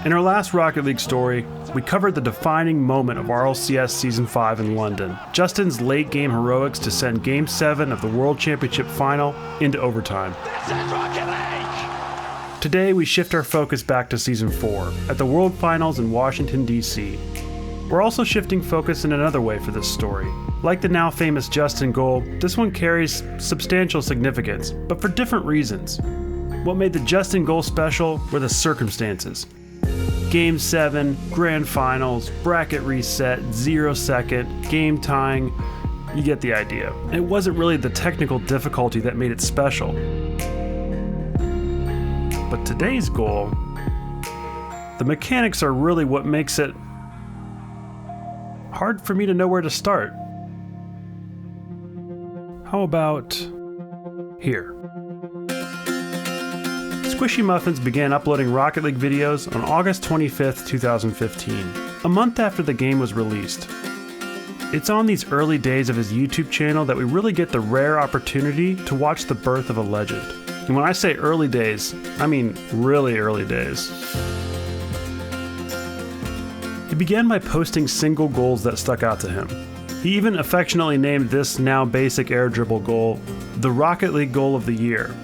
In our last Rocket League story, we covered the defining moment of RLCS Season 5 in London, Justin's late-game heroics to send Game 7 of the World Championship Final into overtime. This is Rocket League! Today, we shift our focus back to Season 4, at the World Finals in Washington, D.C. We're also shifting focus in another way for this story. Like the now famous Justin goal, this one carries substantial significance, but for different reasons. What made the Justin goal special were the circumstances. Game 7, Grand Finals, bracket reset, 0-second, game tying, you get the idea. It wasn't really the technical difficulty that made it special. But today's goal, the mechanics are really what makes it hard for me to know where to start. How about here? Squishy Muffinz began uploading Rocket League videos on August 25th, 2015, a month after the game was released. It's on these early days of his YouTube channel that we really get the rare opportunity to watch the birth of a legend. And when I say early days, I mean really early days. He began by posting single goals that stuck out to him. He even affectionately named this now basic air dribble goal the Rocket League Goal of the Year.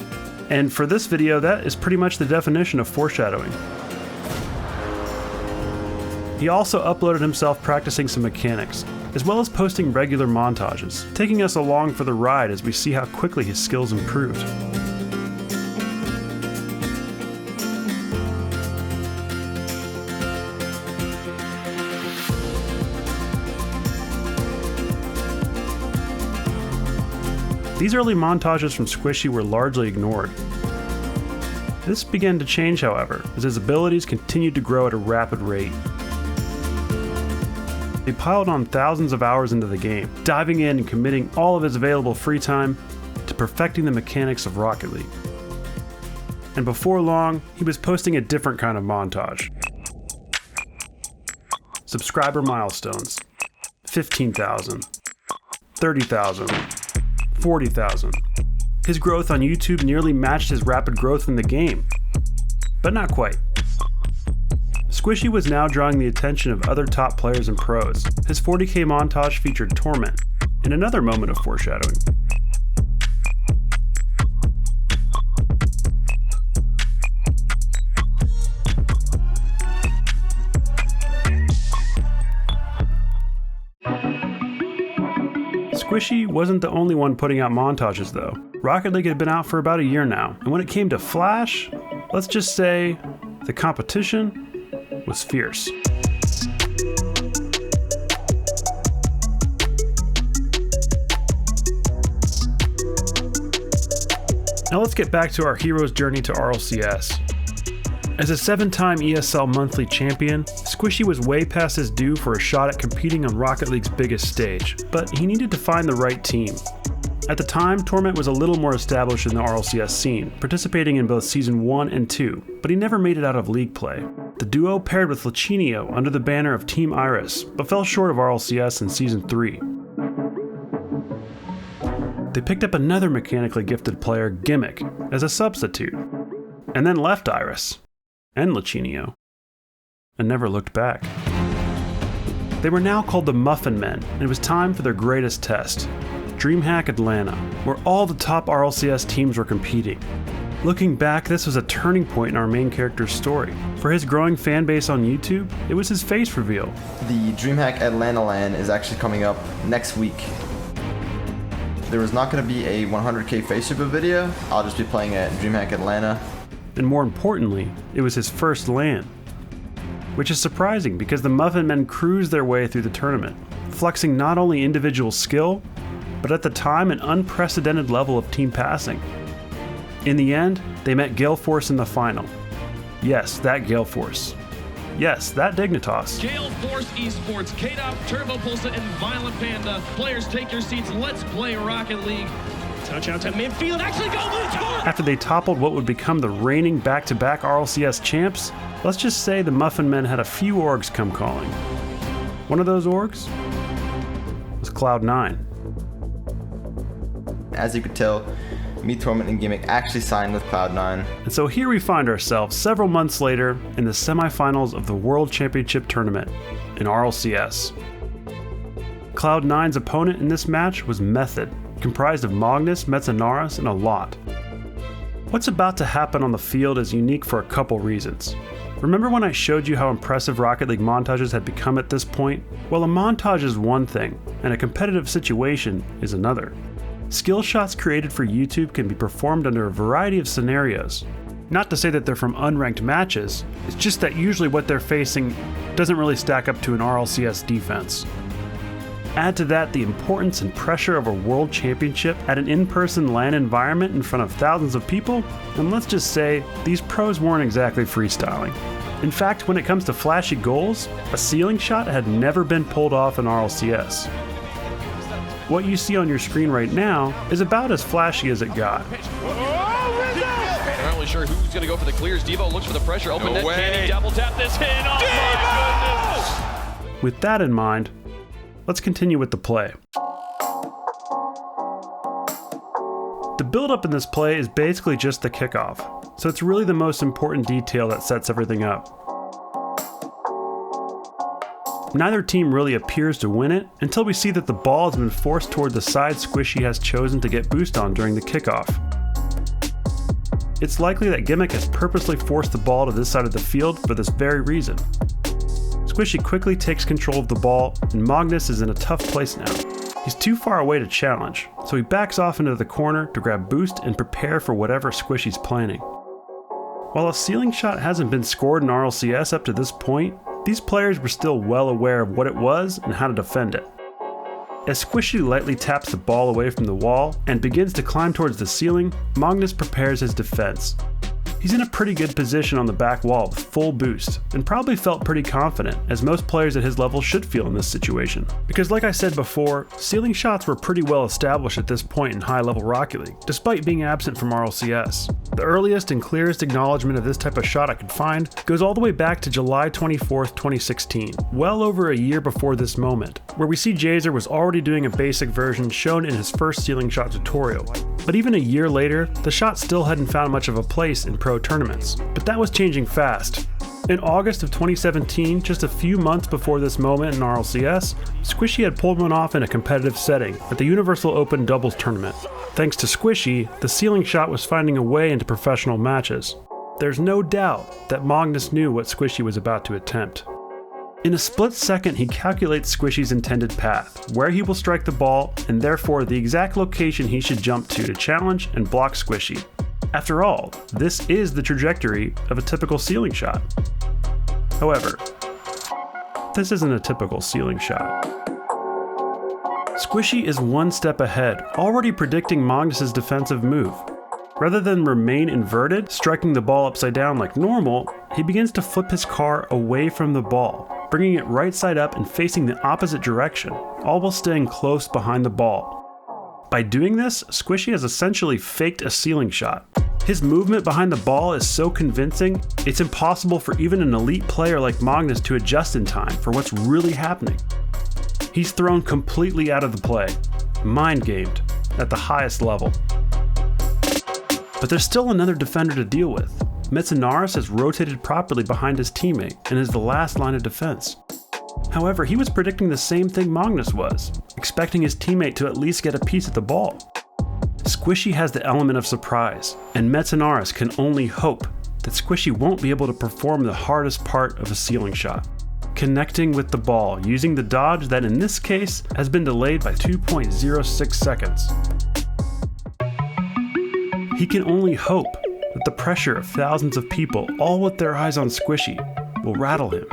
And for this video, that is pretty much the definition of foreshadowing. He also uploaded himself practicing some mechanics, as well as posting regular montages, taking us along for the ride as we see how quickly his skills improved. These early montages from Squishy were largely ignored. This began to change, however, as his abilities continued to grow at a rapid rate. He piled on thousands of hours into the game, diving in and committing all of his available free time to perfecting the mechanics of Rocket League. And before long, he was posting a different kind of montage. Subscriber milestones: 15,000, 30,000, 40,000. His growth on YouTube nearly matched his rapid growth in the game, but not quite. Squishy was now drawing the attention of other top players and pros. His 40k montage featured Torment, in another moment of foreshadowing. Squishy wasn't the only one putting out montages though. Rocket League had been out for about a year now, and when it came to Flash, let's just say the competition was fierce. Now let's get back to our hero's journey to RLCS. As a 7-time ESL monthly champion, Squishy was way past his due for a shot at competing on Rocket League's biggest stage, but he needed to find the right team. At the time, Torment was a little more established in the RLCS scene, participating in both Season 1 and 2, but he never made it out of league play. The duo paired with Lachinio under the banner of Team Iris, but fell short of RLCS in Season 3. They picked up another mechanically gifted player, Gimmick, as a substitute, and then left Iris and Lachinio, and never looked back. They were now called the Muffin Men, and it was time for their greatest test, DreamHack Atlanta, where all the top RLCS teams were competing. Looking back, this was a turning point in our main character's story. For his growing fan base on YouTube, it was his face reveal. The DreamHack Atlanta LAN is actually coming up next week. There was not going to be a 100k face reveal video. I'll just be playing at DreamHack Atlanta. And more importantly, it was his first LAN. Which is surprising because the Muffin Men cruised their way through the tournament, flexing not only individual skill, but at the time an unprecedented level of team passing. In the end, they met Gale Force in the final. Yes, that Gale Force. Yes, that Dignitas. Gale Force Esports, K-Dop, Turbo Pulsa, and Violent Panda. Players, take your seats. Let's play Rocket League. Touch out to midfield. Actually, go blue score! After they toppled what would become the reigning back-to-back RLCS champs, let's just say the Muffin Men had a few orgs come calling. One of those orgs was Cloud9. As you could tell, Me, Torment, and Gimmick actually signed with Cloud9. And so here we find ourselves several months later in the semifinals of the World Championship Tournament in RLCS. Cloud9's opponent in this match was Method, comprised of Magnus, Metzenaris, and a lot. What's about to happen on the field is unique for a couple reasons. Remember when I showed you how impressive Rocket League montages had become at this point? Well, a montage is one thing, and a competitive situation is another. Skill shots created for YouTube can be performed under a variety of scenarios. Not to say that they're from unranked matches, it's just that usually what they're facing doesn't really stack up to an RLCS defense. Add to that the importance and pressure of a world championship at an in-person LAN environment in front of thousands of people, and let's just say, these pros weren't exactly freestyling. In fact, when it comes to flashy goals, a ceiling shot had never been pulled off in RLCS. What you see on your screen right now is about as flashy as it got. Not really sure who's going to go for the clears. Devo looks for the pressure. Open net. Can he double tap this in? Oh my goodness! With that in mind, let's continue with the play. The build-up in this play is basically just the kickoff, so it's really the most important detail that sets everything up. Neither team really appears to win it until we see that the ball has been forced toward the side Squishy has chosen to get boost on during the kickoff. It's likely that Gimmick has purposely forced the ball to this side of the field for this very reason. Squishy quickly takes control of the ball, and Magnus is in a tough place now. He's too far away to challenge, so he backs off into the corner to grab boost and prepare for whatever Squishy's planning. While a ceiling shot hasn't been scored in RLCS up to this point, these players were still well aware of what it was and how to defend it. As Squishy lightly taps the ball away from the wall and begins to climb towards the ceiling, Magnus prepares his defense. He's in a pretty good position on the back wall with full boost, and probably felt pretty confident, as most players at his level should feel in this situation. Because like I said before, ceiling shots were pretty well established at this point in high-level Rocket League, despite being absent from RLCS. The earliest and clearest acknowledgement of this type of shot I could find goes all the way back to July 24th, 2016, well over a year before this moment, where we see Jazer was already doing a basic version shown in his first ceiling shot tutorial. But even a year later, the shot still hadn't found much of a place in pro tournaments. But that was changing fast. In August of 2017, just a few months before this moment in RLCS, Squishy had pulled one off in a competitive setting at the Universal Open Doubles Tournament. Thanks to Squishy, the ceiling shot was finding a way into professional matches. There's no doubt that Magnus knew what Squishy was about to attempt. In a split second, he calculates Squishy's intended path, where he will strike the ball, and therefore the exact location he should jump to challenge and block Squishy. After all, this is the trajectory of a typical ceiling shot. However, this isn't a typical ceiling shot. Squishy is one step ahead, already predicting Magnus's defensive move. Rather than remain inverted, striking the ball upside down like normal, he begins to flip his car away from the ball, bringing it right side up and facing the opposite direction, all while staying close behind the ball. By doing this, Squishy has essentially faked a ceiling shot. His movement behind the ball is so convincing, it's impossible for even an elite player like Magnus to adjust in time for what's really happening. He's thrown completely out of the play, mind-gamed, at the highest level. But there's still another defender to deal with. Metzenaris has rotated properly behind his teammate and is the last line of defense. However, he was predicting the same thing Magnus was, expecting his teammate to at least get a piece at the ball. Squishy has the element of surprise, and Metzenaris can only hope that Squishy won't be able to perform the hardest part of a ceiling shot, connecting with the ball using the dodge that in this case has been delayed by 2.06 seconds. He can only hope that the pressure of thousands of people, all with their eyes on Squishy, will rattle him.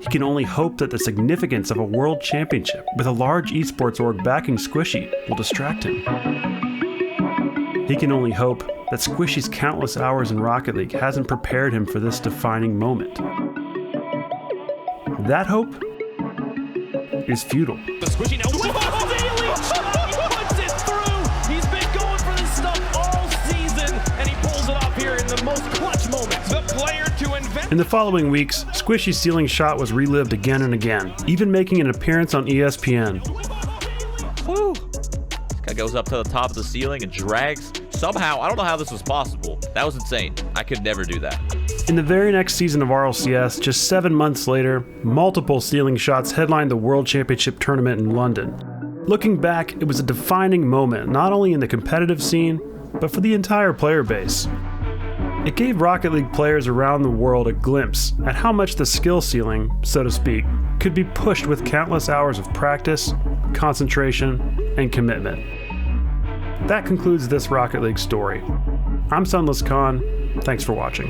He can only hope that the significance of a world championship with a large esports org backing Squishy will distract him. He can only hope that Squishy's countless hours in Rocket League hasn't prepared him for this defining moment. That hope is futile. The Squishy now. Whoa, Daly! He puts it through! He's been going for this stuff all season, and he pulls it off here in the most clutch moments. The player to invent. In the following weeks, Squishy's ceiling shot was relived again and again, even making an appearance on ESPN. Woo! This Guy goes up to the top of the ceiling and drags. Somehow, I don't know how this was possible. That was insane. I could never do that. In the very next season of RLCS, just 7 months later, multiple ceiling shots headlined the World Championship tournament in London. Looking back, it was a defining moment, not only in the competitive scene, but for the entire player base. It gave Rocket League players around the world a glimpse at how much the skill ceiling, so to speak, could be pushed with countless hours of practice, concentration, and commitment. That concludes this Rocket League story. I'm SunlessKhan. Thanks for watching.